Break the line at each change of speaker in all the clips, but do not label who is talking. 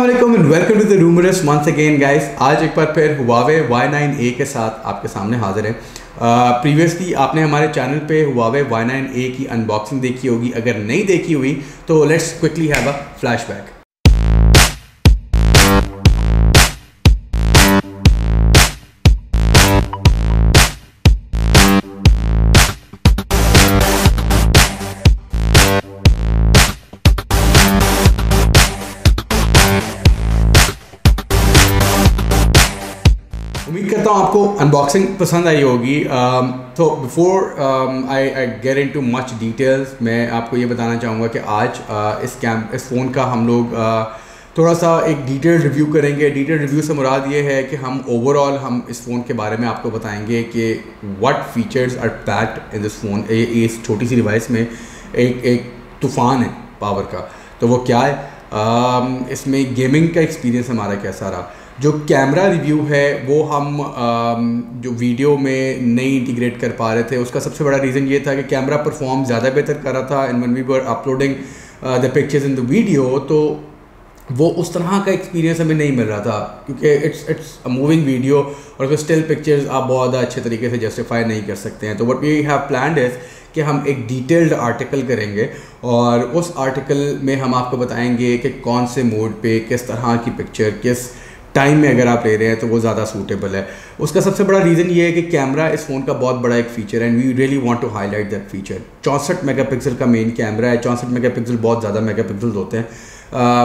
अस्सलामुअलैकुम and welcome to the rumours once again guys. आज एक बार फिर Huawei Y9A के साथ आपके सामने हाजिर है। प्रीवियसली आपने हमारे चैनल पे Huawei Y9A की अनबॉक्सिंग देखी होगी, अगर नहीं देखी हुई तो let's quickly have a flashback. उम्मीद करता हूँ आपको अनबॉक्सिंग पसंद आई होगी। तो before I get into much details, मैं आपको ये बताना चाहूँगा कि आज इस फ़ोन का हम लोग थोड़ा सा एक डिटेल रिव्यू करेंगे। डिटेल रिव्यू से मुराद ये है कि हम ओवरऑल इस फ़ोन के बारे में आपको बताएंगे कि what features are packed in this phone. इस छोटी सी डिवाइस में एक तूफ़ान है पावर का, तो वो क्या है, इसमें गेमिंग का एक्सपीरियंस हमारा कैसा रहा, जो कैमरा रिव्यू है वो हम जो वीडियो में नहीं इंटीग्रेट कर पा रहे थे, उसका सबसे बड़ा रीज़न ये था कि कैमरा परफॉर्म ज़्यादा बेहतर कर रहा था and when we were uploading the pictures in the video तो वो उस तरह का एक्सपीरियंस हमें नहीं मिल रहा था, क्योंकि इट्स अ मूविंग वीडियो और उसमें स्टिल पिक्चर्स आप बहुत अच्छे तरीके से जस्टिफाई नहीं कर सकते हैं। तो what we have planned is कि हम एक डिटेल्ड आर्टिकल करेंगे और उस आर्टिकल में हम आपको बताएंगे कि कौन से मोड पे किस तरह की पिक्चर किस टाइम में अगर आप ले रहे हैं तो वो ज़्यादा सूटेबल है। उसका सबसे बड़ा रीज़न ये है कि कैमरा इस फ़ोन का बहुत बड़ा एक फ़ीचर है and we really want to highlight that feature. 64 megapixel का मेन कैमरा है। 64 मेगापिक्सल बहुत ज़्यादा मेगापिक्सल होते हैं।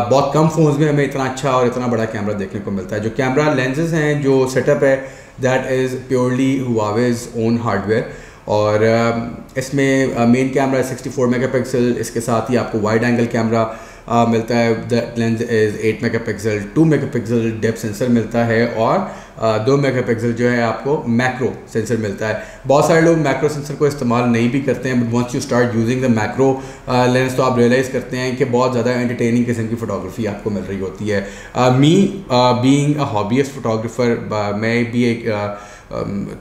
बहुत कम फ़ोन्स में हमें इतना अच्छा और इतना बड़ा कैमरा देखने को मिलता है। जो कैमरा लेंसेज हैं, जो सेटअप है, that is purely Huawei's own hardware और इसमें मेन कैमरा 64 मेगापिक्सल, इसके साथ ही आपको वाइड एंगल कैमरा मिलता है। The lens is 8 megapixel, 2 megapixel depth sensor मिलता है और 2 मेगापिक्सल जो है आपको मैक्रो सेंसर मिलता है। बहुत सारे लोग मैक्रो सेंसर को इस्तेमाल नहीं भी करते हैं, but once you start using the macro lens तो आप रियलाइज़ करते हैं कि बहुत ज़्यादा एंटरटेनिंग किस्म की फ़ोटोग्राफी आपको मिल रही होती है। मी बीइंग अ हॉबीइस्ट फोटोग्राफर, मैं भी एक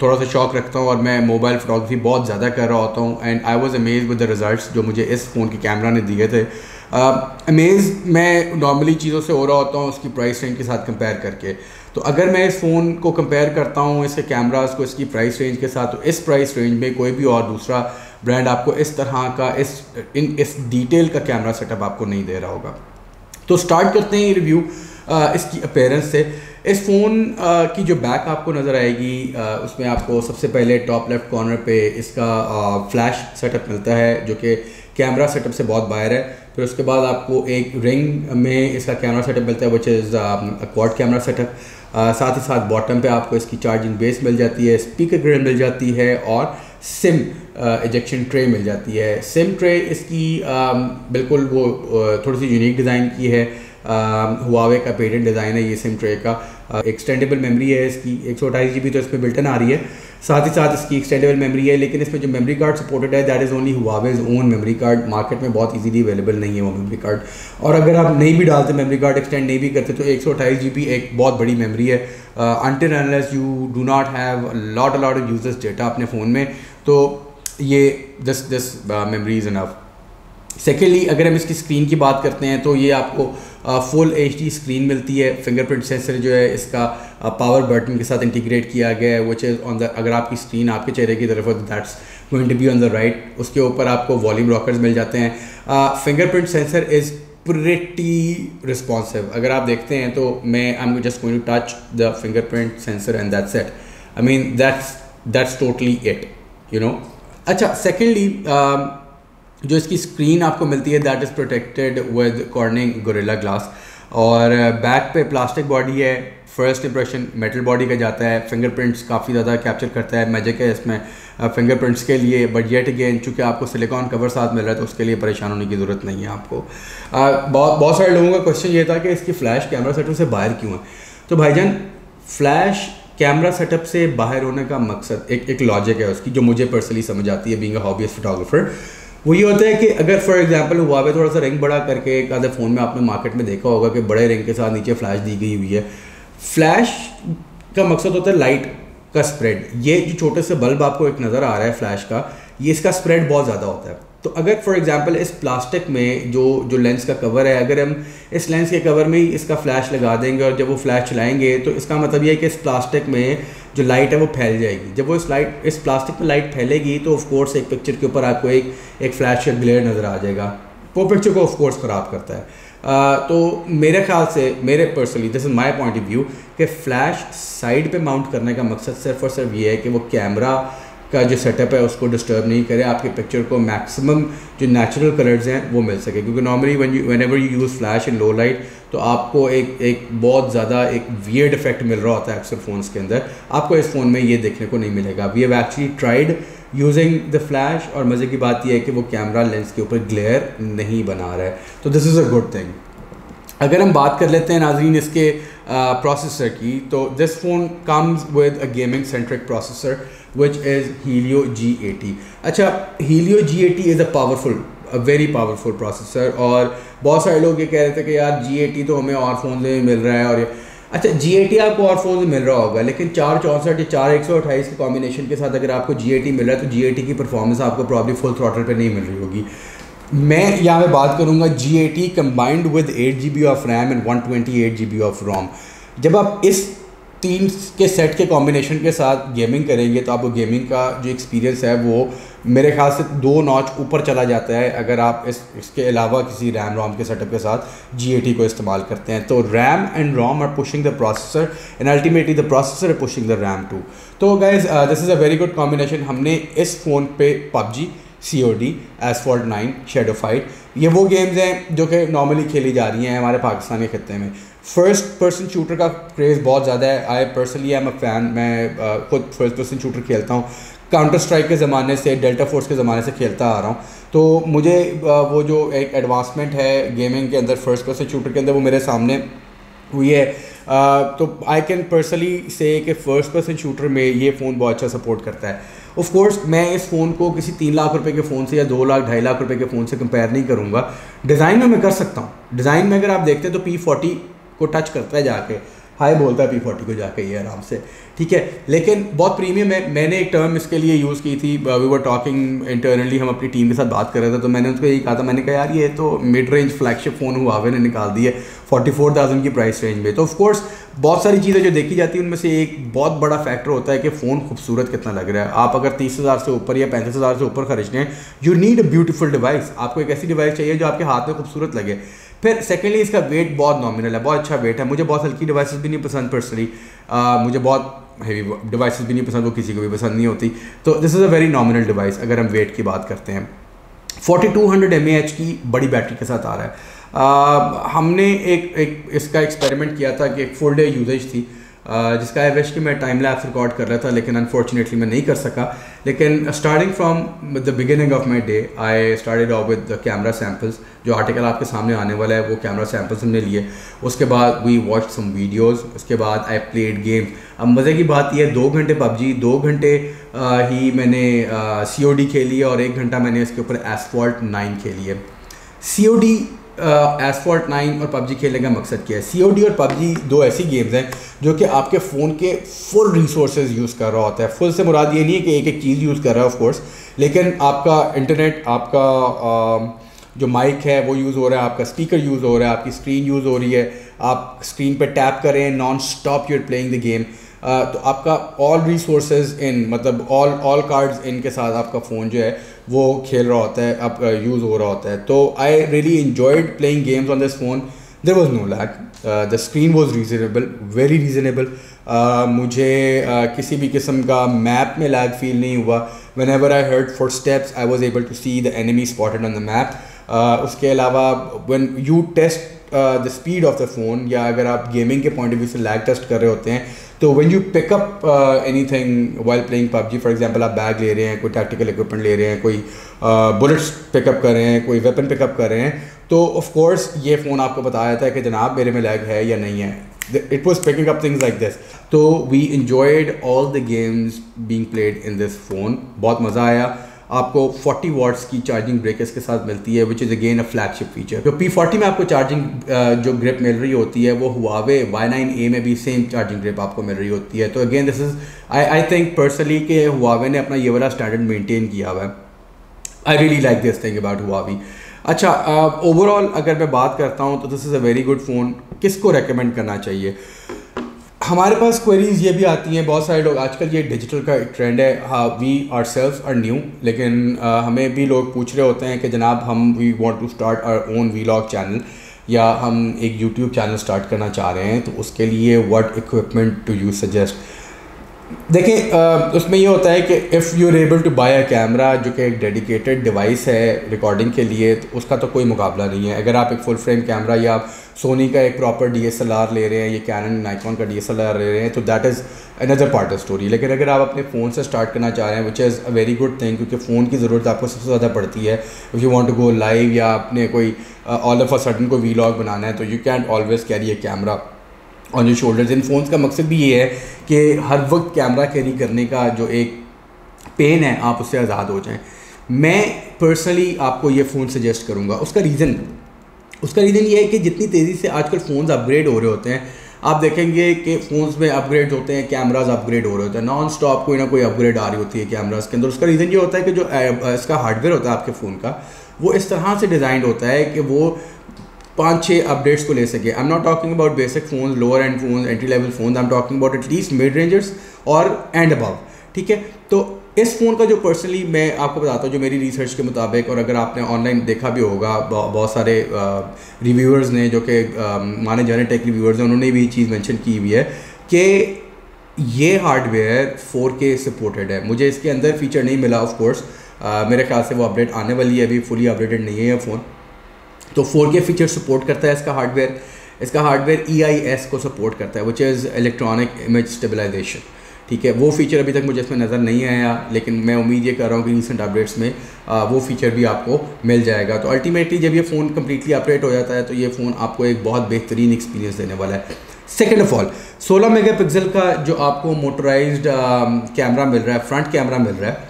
थोड़ा सा शौक रखता हूँ और मैं मोबाइल फ़ोटोग्राफी बहुत ज़्यादा कर रहा होता हूँ and I was amazed with the results जो मुझे इस फ़ोन के कैमरा ने दिए थे। अमेज मैं नॉर्मली चीज़ों से हो रहा होता हूँ उसकी प्राइस रेंज के साथ कंपेयर करके। तो अगर मैं इस फ़ोन को कंपेयर करता हूँ इसके कैमरास को इसकी प्राइस रेंज के साथ, तो इस प्राइस रेंज में कोई भी और दूसरा ब्रांड आपको इस तरह का इस डिटेल का कैमरा सेटअप आपको नहीं दे रहा होगा। तो स्टार्ट करते हैं ये रिव्यू इसकी अपीयरेंस से। इस फ़ोन की जो बैक आपको नज़र आएगी उसमें आपको सबसे पहले टॉप लेफ़्ट कॉर्नर पे इसका फ्लैश सेटअप मिलता है जो कि कैमरा सेटअप से बहुत बाहर है। फिर उसके बाद आपको एक रिंग में इसका कैमरा सेटअप मिलता है which is quad camera setup. साथ ही साथ बॉटम पे आपको इसकी चार्जिंग बेस मिल जाती है, स्पीकर ग्रिल मिल जाती है और सिम इजेक्शन ट्रे मिल जाती है। सिम ट्रे इसकी बिल्कुल वो थोड़ी सी यूनिक डिज़ाइन की है। Huawei का पेटेंट डिज़ाइन है ये सिम ट्रे का। एक्सटेंडेबल मेमोरी है इसकी 128 GB तो इसमें बिल्टन आ रही है। साथ ही साथ इसकी एक्सटेंडेबल मेमोरी है, लेकिन इसमें जो मेमोरी कार्ड सपोर्टेड है that is only Huawei's own memory card. Market में बहुत इजीली अवेलेबल नहीं है वो मेमोरी कार्ड, और अगर आप नहीं भी डालते मेमोरी कार्ड एक्सटेंड नहीं भी करते तो 128 GB एक बहुत बड़ी मेमोरी है। Until unless you do not have lot of users data अपने फ़ोन में, तो ये this memory is enough. Secondly अगर हम इसकी स्क्रीन की बात करते हैं तो ये आपको फुल HD स्क्रीन मिलती है। फिंगरप्रिंट सेंसर जो है इसका पावर बटन के साथ इंटीग्रेट किया गया है विच इज़ ऑन द, अगर आपकी स्क्रीन आपके चेहरे की तरफ हो तो that's going to be on the right. उसके ऊपर आपको वॉल्यूम रॉकर्स मिल जाते हैं। Fingerprint sensor is pretty responsive. अगर आप देखते हैं तो मैं I am just going to touch the fingerprint sensor and that's it. I mean that's totally it, you know. अच्छा, सेकेंडली जो इसकी स्क्रीन आपको मिलती है that is protected with Corning Gorilla glass और बैक पे प्लास्टिक बॉडी है। First impression metal body का जाता है। फिंगरप्रिंट्स काफ़ी ज़्यादा कैप्चर करता है, मैजिक है इसमें फिंगरप्रिंट्स के लिए, बट येट अगेन चूँकि आपको सिलिकॉन कवर साथ मिल रहा है तो उसके लिए परेशान होने की ज़रूरत नहीं है आपको। बहुत सारे लोगों का क्वेश्चन ये था कि इसकी फ़्लैश कैमरा सेटअप से बाहर क्यों है। तो भाईजान, फ्लैश कैमरा सेटअप से बाहर होने का मकसद एक लॉजिक है उसकी जो मुझे पर्सनली समझ आती है बीइंग अ हॉबीइस्ट फोटोग्राफर। वो ये होता है कि अगर फॉर एग्जांपल Huawei थोड़ा सा रिंग बड़ा करके एक आधे फ़ोन में आपने मार्केट में देखा होगा कि बड़े रिंग के साथ नीचे फ्लैश दी गई हुई है। फ्लैश का मकसद होता है लाइट का स्प्रेड। ये जो छोटे से बल्ब आपको एक नज़र आ रहा है फ्लैश का, ये इसका स्प्रेड बहुत ज़्यादा होता है। तो अगर फॉर एग्जांपल इस प्लास्टिक में जो लेंस का कवर है, अगर हम इस लेंस के कवर में ही इसका फ्लैश लगा देंगे और जब वो फ्लैश चलाएंगे तो इसका मतलब ये है कि इस प्लास्टिक में जो लाइट है वो फैल जाएगी। जब वो इस प्लास्टिक में लाइट फैलेगी तो ऑफ कोर्स एक पिक्चर के ऊपर आपको एक फ्लैश का ग्लेयर नज़र आ जाएगा, वो पिक्चर को ऑफ कोर्स ख़राब करता है। तो मेरे ख्याल से, मेरे personally, this is my point of view, कि फ़्लैश साइड पे माउंट करने का मकसद सिर्फ और सिर्फ ये है कि वो कैमरा का जो सेटअप है उसको डिस्टर्ब नहीं करे, आपके पिक्चर को मैक्सिमम जो नेचुरल कलर्स हैं वो मिल सके। क्योंकि normally when ever you use flash in low light तो आपको एक बहुत ज़्यादा एक वियर्ड इफेक्ट मिल रहा होता है अक्सर फ़ोन्स के अंदर, आपको इस फ़ोन में ये देखने को नहीं मिलेगा। We have actually tried using the flash, और मज़े की बात यह है कि वो कैमरा लेंस के ऊपर ग्लेयर नहीं बना रहा है, तो this is a good thing. अगर हम बात कर लेते हैं नाज़रीन इसके प्रोसेसर की, तो this phone comes with a gaming centric processor which is Helio G80। अच्छा, Helio G80 is a very powerful processor, और बहुत सारे लोग ये कह रहे थे कि यार G80 तो हमें और फ़ोन में मिल रहा है, और अच्छा G80 आपको और फ़ोन में मिल रहा होगा, लेकिन 464 या 4128 के कॉम्बिनेशन के साथ अगर आपको G80 मिल रहा है तो G80 की परफॉर्मेंस आपको प्रॉब्ली फुल थ्रॉटल पे नहीं मिल रही होगी। मैं यहाँ पे बात करूँगा G80 combined with 8 GB of RAM and 128 GB of ROM. जब आप इस तीन के सेट के कॉम्बिनेशन के साथ गेमिंग करेंगे तो आपको गेमिंग का जो एक्सपीरियंस है वो मेरे ख्याल से 2 नॉच ऊपर चला जाता है अगर आप इसके अलावा किसी रैम रोम के सेटअप के साथ G80 को इस्तेमाल करते हैं। तो RAM and ROM are pushing the processor and ultimately the processor are pushing the RAM too. तो guys this is a very good combination. हमने इस फ़ोन पे PUBG, COD, Asphalt 9, Shadow Fight, ये वो गेम्स हैं जो कि नॉर्मली खेली जा रही हैं हमारे पाकिस्तानी खत्ते में। फर्स्ट पर्सन शूटर का क्रेज़ बहुत ज़्यादा है। I personally am a fan, मैं खुद फर्स्ट पर्सन शूटर खेलता हूँ, काउंटर स्ट्राइक के ज़माने से, डेल्टा फोर्स के ज़माने से खेलता आ रहा हूँ। तो मुझे वो जो एक एडवांसमेंट है गेमिंग के अंदर फर्स्ट पर्सन शूटर के अंदर वो मेरे सामने हुई है। तो आई कैन पर्सनली से कि फ़र्स्ट पर्सन शूटर में ये फ़ोन बहुत अच्छा सपोर्ट करता है। ऑफ कोर्स मैं इस फ़ोन को किसी 3 लाख रुपए के फ़ोन से या 2 लाख 2.5 लाख रुपए के फ़ोन से कंपेयर नहीं करूँगा। डिज़ाइन में मैं कर सकता हूँ, डिज़ाइन में अगर आप देखते हैं तो P40 को टच करता है, जाके हाई बोलता है P40 को जाके ये आराम से, ठीक है। लेकिन बहुत प्रीमियम है। मैंने एक टर्म इसके लिए यूज़ की थी, वी वर टॉकिंग इंटरनली, हम अपनी टीम के साथ बात कर रहे थे, तो मैंने उसको यही कहा था, मैंने कहा यार ये तो mid range flagship phone Huawei ने निकाल दी है 44,000 की प्राइस रेंज में। तो ऑफ कोर्स बहुत सारी चीज़ें जो देखी जाती हैं उनमें से एक बहुत बड़ा फैक्टर होता है कि फ़ोन खूबसूरत कितना लग रहा है। आप अगर 30,000 से ऊपर या 35,000 से ऊपर खरीदते हैं, you need a beautiful device. आपको एक ऐसी डिवाइस चाहिए जो आपके हाथ में खूबसूरत लगे। फिर सेकेंडली इसका वेट बहुत नॉमिनल है, बहुत अच्छा वेट है। मुझे बहुत हल्की डिवाइसेस भी नहीं पसंद पर्सनली, मुझे बहुत हेवी डिवाइसेस भी नहीं पसंद, वो किसी को भी पसंद नहीं होती। तो this is a very nominal device अगर हम वेट की बात करते हैं। 4200 mAh की बड़ी बैटरी के साथ आ रहा है। हमने एक इसका एक्सपेरिमेंट किया था कि एक फुल डे यूजेज थी, जिसका आई विश कि मैं टाइम लैप्स रिकॉर्ड कर रहा था, लेकिन अनफॉर्चुनेटली मैं नहीं कर सका। लेकिन starting from the beginning of my day I started off with the camera samples. जो आर्टिकल आपके सामने आने वाला है वो कैमरा सैम्पल्स हमने लिए। उसके बाद वी वॉच सम वीडियोज़, उसके बाद आई प्लेड गेम। अब मज़े की बात यह है 2 घंटे PUBG, 2 घंटे ही मैंने COD खेली है, और 1 घंटा मैंने इसके ऊपर Asphalt 9 खेली है। COD, Asphalt 9 और PUBG खेलने का मकसद क्या है? COD और PUBG 2 ऐसी गेम्स हैं जो कि आपके फ़ोन के फुल रिसोर्सेज यूज़ कर रहा होता है। फुल से मुराद ये नहीं है कि एक एक चीज़ यूज़ कर रहा है ऑफ कोर्स, लेकिन आपका इंटरनेट, आपका जो माइक है वो यूज़ हो रहा है, आपका स्पीकर यूज़ हो रहा है, आपकी स्क्रीन यूज़ हो रही है, आप स्क्रीन पे टैप करें, non stop you're playing the game. तो आपका ऑल रिसोर्सेज इन, मतलब ऑल कार्ड्स इन के साथ आपका फ़ोन जो है वो खेल रहा होता है, आपका यूज़ हो रहा होता है। तो I really enjoyed playing games on this phone. There was no lag, the screen was reasonable, very reasonable. मुझे किसी भी किस्म का मैप में लैग फील नहीं हुआ। Whenever I heard footsteps I was able to see the enemy spotted on the map. उसके अलावा when you test the speed of the phone, या अगर आप गेमिंग के पॉइंट ऑफ व्यू से लैग टेस्ट कर रहे होते हैं, तो when you pick up anything while playing PUBG, for example आप बैग ले रहे हैं, कोई टैक्टिकल इक्विपमेंट ले रहे हैं, कोई बुलेट्स पिकअप कर रहे हैं, कोई वेपन पिकअप कर रहे हैं, तो ऑफ कोर्स ये फ़ोन आपको बताया जाता है कि जनाब मेरे में लैग है या नहीं है। It was picking up things like this. तो we enjoyed all the games being played in this phone. बहुत मज़ा आया। आपको 40 वाट्स की चार्जिंग ब्रेक इसके साथ मिलती है, which is again a flagship feature. तो P40 में आपको चार्जिंग जो ग्रिप मिल रही होती है वो Huawei Y9A में भी सेम चार्जिंग ग्रिप आपको मिल रही होती है। तो again this is I think personally कि Huawei ने अपना ये वाला स्टैंडर्ड मेंटेन किया हुआ है। I really like this thing about Huawei. अच्छा, ओवरऑल अगर मैं बात करता हूँ तो this is a very good phone. किसको रेकमेंड करना चाहिए? हमारे पास क्वेरीज ये भी आती हैं, बहुत सारे लोग आजकल, ये डिजिटल का एक ट्रेंड है, हाँ we are self are new, लेकिन हमें भी लोग पूछ रहे होते हैं कि जनाब हम we want to start our own vlog channel, या हम एक यूट्यूब चैनल स्टार्ट करना चाह रहे हैं, तो उसके लिए what equipment to you suggest. देखें, उसमें ये होता है कि if you are able to buy a camera जो कि एक डेडिकेटेड डिवाइस है रिकॉर्डिंग के लिए, तो उसका तो कोई मुकाबला नहीं है। अगर आप एक फुल फ्रेम कैमरा या सोनी का एक प्रॉपर DSLR ले रहे हैं, ये कैनन नाइकॉन का DSLR ले रहे हैं, तो that is another part of story. लेकिन अगर आप अपने फ़ोन से स्टार्ट करना चाह रहे हैं, which is a very good thing, क्योंकि फ़ोन की ज़रूरत आपको सबसे ज़्यादा पड़ती है if you want to go live, या आपने कोई ऑल ऑफ अ सडन कोई वीलॉग बनाना है, तो you can always carry a camera on your shoulders. इन फ़ोन्स का मकसद भी ये है कि हर वक्त कैमरा कैरी करने का जो एक पेन है, आप उससे आज़ाद हो जाएं। मैं पर्सनली आपको ये फ़ोन सजेस्ट करूँगा। उसका रीज़न ये है कि जितनी तेज़ी से आजकल फ़ोन्स अपग्रेड हो रहे होते हैं, आप देखेंगे कि फ़ोन्स में अपग्रेड होते हैं, कैमराज अपग्रेड हो रहे होते हैं, नॉन स्टॉप कोई ना कोई अपग्रेड आ रही होती है कैमराज के अंदर। उसका रीज़न ये होता है कि जो इसका हार्डवेयर होता है आपके फ़ोन का, वो इस तरह से डिज़ाइन होता है कि वो 5-6 अपडेट्स को ले सके। I am not talking about basic phone, lower and phone, entry level phone, I am talking about at least mid rangers और एंड अबव, ठीक है। तो इस फ़ोन का जो पर्सनली मैं आपको बताता हूँ, जो मेरी रिसर्च के मुताबिक, और अगर आपने ऑनलाइन देखा भी होगा, बहुत सारे रिव्यूअर्स ने जो कि माने जाने टेक रिव्यूअर्स हैं, उन्होंने भी ये चीज़ मेंशन की हुई है कि ये हार्डवेयर 4K सपोर्टेड है। मुझे इसके अंदर फीचर नहीं मिला ऑफ कोर्स, मेरे ख्याल से वो अपडेट आने वाली है, अभी फुली अपडेटेड नहीं है फ़ोन। तो 4K फीचर सपोर्ट करता है इसका हार्डवेयर। इसका हार्डवेयर EIS को सपोर्ट करता है, which is electronic image stabilisation, ठीक है। वो फीचर अभी तक मुझे इसमें नज़र नहीं आया, लेकिन मैं उम्मीद ये कर रहा हूँ कि रिसेंट अपडेट्स में वो फीचर भी आपको मिल जाएगा। तो अल्टीमेटली जब ये फ़ोन कम्प्लीटली अपडेट हो जाता है, तो ये फ़ोन आपको एक बहुत बेहतरीन एक्सपीरियंस देने वाला है। सेकेंड ऑफ ऑल, 16 मेगापिक्सल का जो आपको मोटराइज्ड कैमरा मिल रहा है, फ्रंट कैमरा मिल रहा है।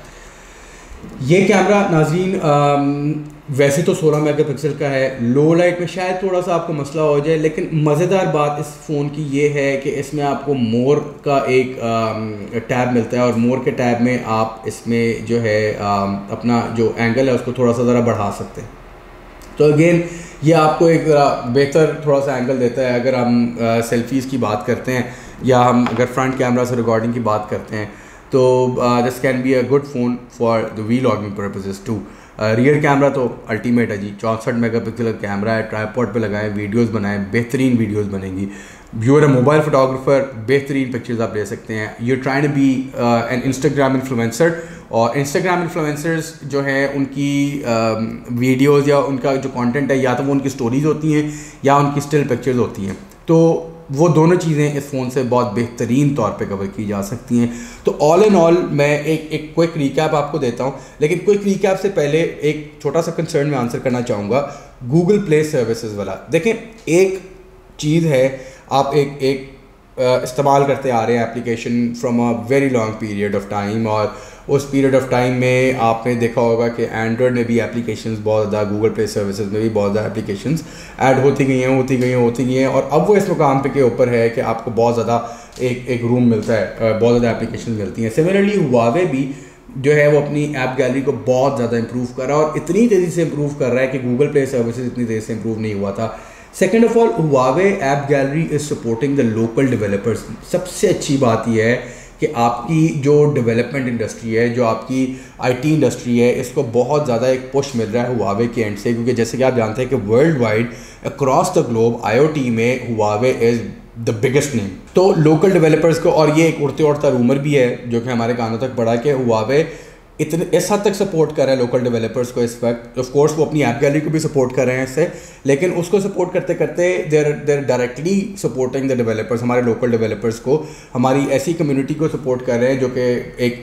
ये कैमरा नाज़रीन वैसे तो 16 मेगापिक्सल का है, लो लाइट में शायद थोड़ा सा आपको मसला हो जाए, लेकिन मज़ेदार बात इस फ़ोन की ये है कि इसमें आपको मोर का एक टैब मिलता है, और मोर के टैब में आप इसमें जो है अपना जो एंगल है उसको थोड़ा सा ज़रा बढ़ा सकते हैं। तो अगेन ये आपको एक बेहतर थोड़ा सा एंगल देता है। अगर हम सेल्फीज़ की बात करते हैं, या हम अगर फ्रंट कैमरा से रिकॉर्डिंग की बात करते हैं, तो this can be a good phone for the vlogging purposes too. Rear camera तो अल्टीमेट है जी, 64 मेगापिक्सल का कैमरा है, ट्राइपॉड पे लगाएं, वीडियोस बनाएं, बेहतरीन वीडियोस बनेंगी। You are a mobile photographer, बेहतरीन पिक्चर्स आप ले सकते हैं। You are trying to be an Instagram influencer, और इंस्टाग्राम इन्फ्लुएंसर्स जो हैं उनकी वीडियोस या उनका जो कंटेंट है, या तो वो उनकी स्टोरीज होती हैं या उनकी स्टिल पिक्चर्स होती हैं, तो वो दोनों चीज़ें इस फ़ोन से बहुत बेहतरीन तौर पे कवर की जा सकती हैं। तो ऑल इन ऑल मैं एक क्विक रिकैप आपको देता हूँ, लेकिन क्विक रिकैप से पहले एक छोटा सा कंसर्न में आंसर करना चाहूँगा, गूगल प्ले सर्विसेज वाला। देखें, एक चीज़ है, आप एक इस्तेमाल करते आ रहे हैं application from a very long period of time, और उस पीरियड ऑफ टाइम में आपने देखा होगा कि एंड्रॉयड में भी एप्लीकेशंस बहुत ज़्यादा, गूगल प्ले सर्विसेज में भी बहुत ज़्यादा एप्लीकेशंस ऐड होती गई हैं, और अब वो इस मुकाम पे के ऊपर है कि आपको बहुत ज़्यादा एक रूम मिलता है, बहुत ज़्यादा एप्लीकेशन मिलती हैं। सिमिलरली हुआवे भी जो है वो अपनी ऐप गैलरी को बहुत ज़्यादा इंप्रूव कर रहा है, और इतनी तेज़ी से इंप्रूव कर रहा है कि गूगल प्ले सर्विसेज इतनी तेज़ी से इंप्रूव नहीं हुआ था। Second of all, Huawei app gallery is supporting the local developers. सबसे अच्छी बात यह है कि आपकी जो डेवलपमेंट इंडस्ट्री है, जो आपकी IT इंडस्ट्री है, इसको बहुत ज़्यादा एक पुश मिल रहा है हुआवे के एंड से, क्योंकि जैसे कि आप जानते हैं कि world wide across the globe IoT में Huawei is the biggest name. तो लोकल डेवलपर्स को, और ये एक उड़ते उड़ता रूमर भी है जो कि हमारे कानों तक पड़ा, कि हुआवे इतने इस हद तक सपोर्ट कर रहे हैं लोकल डेवलपर्स को इस वक्त। ऑफ कोर्स वो अपनी ऐप गैलरी को भी सपोर्ट कर रहे हैं इससे, लेकिन उसको सपोर्ट करते करते देर डायरेक्टली सपोर्टिंग द डेवलपर्स, हमारे लोकल डेवलपर्स को, हमारी ऐसी कम्युनिटी को सपोर्ट कर रहे हैं जो कि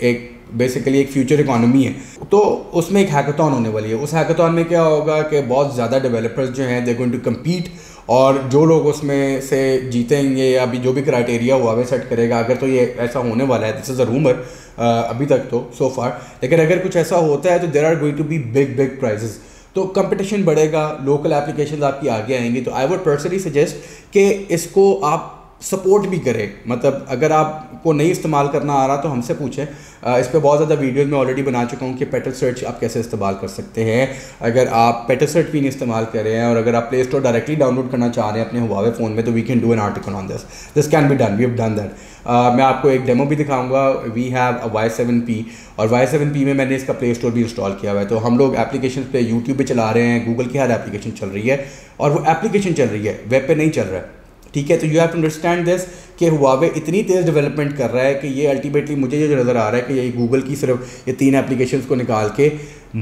एक बेसिकली एक फ्यूचर इकोनॉमी है। तो उसमें एक हैकाथॉन होने वाली है। उस हैकाथॉन में क्या होगा कि बहुत ज़्यादा डेवलपर्स जो हैं दे गोइंग टू कम्पीट, और जो लोग उसमें से जीतेंगे, या अभी जो भी क्राइटेरिया हुआवे सेट करेगा, अगर तो ये ऐसा होने वाला है, दिस इज़ अ रूमर अभी तक तो सो फार, लेकिन अगर कुछ ऐसा होता है तो there are going to be big prizes. तो कंपटीशन बढ़ेगा, लोकल एप्लीकेशंस आपकी आगे आएंगी। तो आई वुड पर्सनली सजेस्ट कि इसको आप सपोर्ट भी करे। मतलब अगर आपको नहीं इस्तेमाल करना आ रहा तो हमसे पूछें। इस पे बहुत ज़्यादा वीडियोज़ मैं ऑलरेडी बना चुका हूँ कि पेटल सर्च आप कैसे इस्तेमाल कर सकते हैं अगर आप पेटल सर्च भी नहीं इस्तेमाल कर रहे हैं, और अगर आप प्ले स्टोर डायरेक्टली डाउनलोड करना चाह रहे हैं अपने हुआवे फ़ोन में, तो we can do an article on this can be done, we have done that. मैं आपको एक डेमो भी दिखाऊंगा। वी हैव अ Y7P, और Y7P में मैंने इसका प्ले स्टोर भी इंस्टॉल किया हुआ है। तो हम लोग एप्लीकेशन पे यूट्यूब पे चला रहे हैं, गूगल की हर एप्लीकेशन चल रही है, और वो एप्लीकेशन चल रही है, वेब पे नहीं चल रहा है, ठीक है। तो you have to understand this कि हुआवे इतनी तेज़ डेवलपमेंट कर रहा है कि ये अल्टीमेटली मुझे ये जो नज़र आ रहा है कि ये गूगल की सिर्फ ये 3 एप्लीकेशंस को निकाल के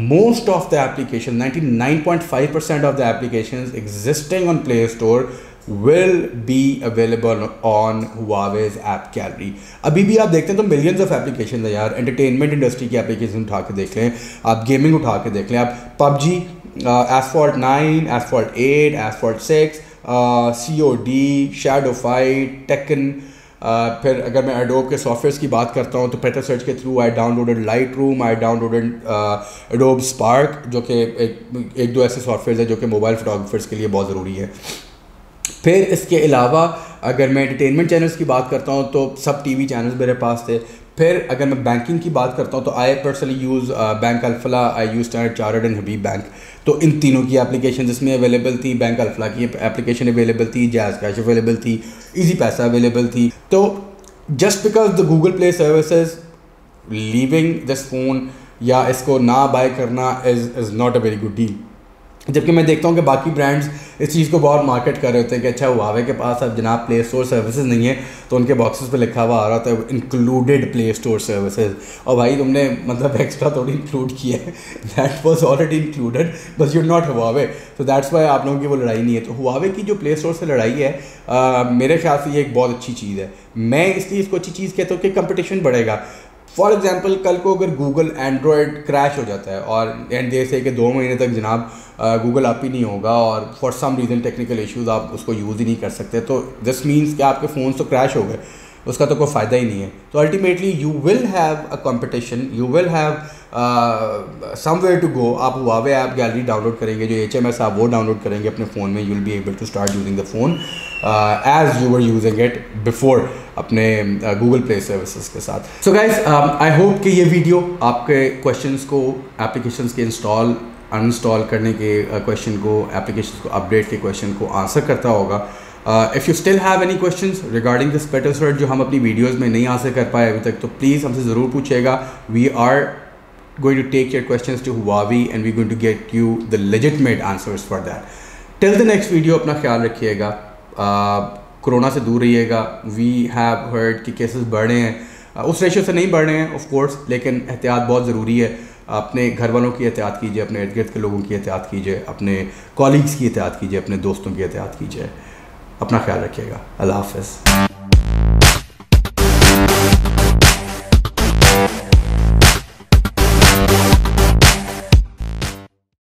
most of the application 99.5% of the applications existing on play store will be available on Huawei's app gallery। अभी भी आप देखते हैं तो मिलियंस ऑफ एप्लीकेशन है यार। एंटरटेनमेंट इंडस्ट्री की एप्लीकेशन उठा के देख लें, आप गेमिंग उठा के देख लें, आप PUBG, Asphalt 9, Asphalt 8, Asphalt 6, COD, Shadow Fight, Tekken। फिर अगर मैं एडोब के सॉफ्टवेयर की बात करता हूँ तो पेटल सर्च के through I downloaded Lightroom, I downloaded adobe spark, जो कि एक दो ऐसे सॉफ्टवेयर है जो कि मोबाइल फोटोग्राफर्स के लिए बहुत ज़रूरी है। फिर इसके अलावा अगर मैं एंटरटेनमेंट चैनल्स की बात करता हूँ तो सब टीवी चैनल्स मेरे पास थे। फिर अगर मैं बैंकिंग की बात करता हूँ तो I personally use bank Alfalah, I use standard chartered and Habib bank. तो इन तीनों की एप्लीकेशन जिसमें अवेलेबल थी, बैंक अल्फला की एप्लीकेशन अवेलेबल थी, जैज़ कैश अवेलेबल थी, ईजी पैसा अवेलेबल थी। तो just because the Google Play services leaving this phone या इसको ना बाय करना is not a very good deal. जबकि मैं देखता हूँ कि बाकी ब्रांड्स इस चीज़ को बहुत मार्केट कर रहे होते हैं कि अच्छा हुआवे के पास अब जनाब प्ले स्टोर सर्विसेज नहीं है, तो उनके बॉक्सेस पे लिखा हुआ आ रहा था इंक्लूडेड प्ले स्टोर सर्विसेज। और भाई तुमने मतलब एक्स्ट्रा थोड़ी इंक्लूड किया है, that was already included, but you not Huawei. तो दैट्स वाई आप लोगों की वो लड़ाई नहीं है। तो हुआवे की जो प्ले स्टोर से लड़ाई है मेरे ख्याल से ये एक बहुत अच्छी चीज़ है। मैं इसलिए इसको अच्छी चीज़ कहता हूँ कि कंपटीशन बढ़ेगा। फॉर एग्जाम्पल कल को अगर गूगल एंड्रॉयड क्रैश हो जाता है और एंड दे से कि 2 महीने तक जनाब गूगल आप ही नहीं होगा और for some reason technical issues आप उसको यूज़ ही नहीं कर सकते, तो दिस मीन्स कि आपके फ़ोन तो क्रैश हो गए, उसका तो कोई फ़ायदा ही नहीं है। तो ultimately you will have a competition, you will have somewhere to go. आप हुआवे ऐप गैलरी डाउनलोड करेंगे, जो HMS आप वो डाउनलोड करेंगे अपने फ़ोन में, you will be able to start using the phone as you were using it before अपने Google Play services के साथ। सो गाइज आई होप कि ये वीडियो आपके क्वेश्चंस को, एप्लीकेशंस के इंस्टॉल अनइंस्टॉल करने के क्वेश्चन को, एप्लीकेशन को अपडेट के क्वेश्चन को आंसर करता होगा। If you still have any questions regarding this petal search जो हम अपनी वीडियोज़ में नहीं आंसर कर पाए अभी तक, तो प्लीज़ हमसे ज़रूर पूछेगा। We are going to take your questions to Huawei and we going to get you the legitimate answers for that. Till the next video अपना ख्याल रखिएगा, कोरोना से दूर रहिएगा। वी हैव हर्ड कि केसेस बढ़ रहे हैं, उस रेशियो से नहीं बढ़ रहे हैं ऑफ कोर्स, लेकिन एहतियात बहुत ज़रूरी है। अपने घर वालों की एहतियात कीजिए, अपने इर्द गिर्द के लोगों की एहतियात कीजिए, अपने कॉलीग्स की एहतियात कीजिए, अपने दोस्तों की एहतियात कीजिए। अपना ख्याल रखिएगा। अल्लाह हाफ़िज़।